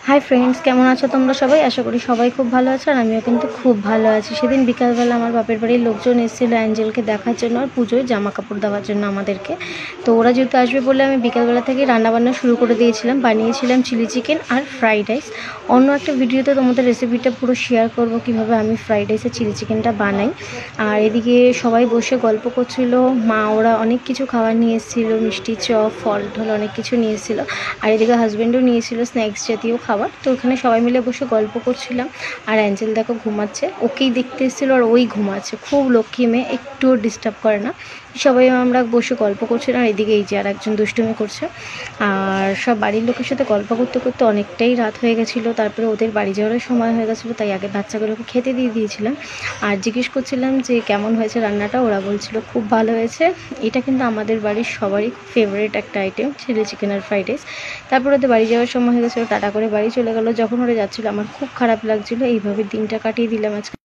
Hi friends, কেমন আছো তোমরা সবাই? আশা করি সবাই খুব ভালো আছো, আর আমিও কিন্তু খুব ভালো আছি। সেদিন বিকালবেলা আমার বাপের বাড়ির লোকজন এসেছিলো অ্যাঞ্জেলকে দেখার জন্য আর পুজোয় জামা কাপড় দেওয়ার জন্য আমাদেরকে। তো ওরা যেহেতু আসবে বলে আমি বিকালবেলা থেকে রান্নাবান্না শুরু করে দিয়েছিলাম। বানিয়েছিলাম চিলি চিকেন আর ফ্রাইড রাইস। অন্য একটা ভিডিওতে তোমাদের রেসিপিটা পুরো শেয়ার করবো কীভাবে আমি ফ্রাইড রাইস আর চিলি চিকেনটা বানাই। আর এদিকে সবাই বসে গল্প করছিল, মা ওরা অনেক কিছু খাবার নিয়ে এসেছিলো, মিষ্টি চপ ফল ঢল অনেক কিছু নিয়ে এসেছিলো। আর এদিকে হাজব্যান্ডও নিয়েছিল স্ন্যাক্স জাতীয় খাবার। তো ওখানে সবাই মিলে বসে গল্প করছিলাম। আর অ্যাঞ্জেল দেখো ঘুমাচ্ছে, ওকেই দেখতে এসেছিলো আর ওই ঘুমাচ্ছে। খুব লক্ষ্মী মেয়ে, একটুও ডিস্টার্ব করে না। সবাই আমরা বসে গল্প করছিলাম, আর এদিকে এই যে আর একজন দুষ্টুমি করছে। আর সব বাড়ির লোকের সাথে গল্প করতে করতে অনেকটাই রাত হয়ে গেছিলো। তারপরে ওদের বাড়ি যাওয়ার সময় হয়ে গেছিলো, তাই আগে বাচ্চাগুলোকে খেতে দিয়ে দিয়েছিলাম। আর জিজ্ঞেস করছিলাম যে কেমন হয়েছে রান্নাটা। ওরা বলছিল খুব ভালো হয়েছে। এটা কিন্তু আমাদের বাড়ির সবারই ফেভারিট একটা আইটেম, চিলি চিকেন আর ফ্রাইড রাইস। তারপর ওদের বাড়ি যাওয়ার সময় হয়ে গেছিলো, টাটা করে বাড়ি চলে গেলো। যখন ওরা যাচ্ছিলো আমার খুব খারাপ লাগছিলো। এইভাবে দিনটা কাটিয়ে দিলাম আজকে।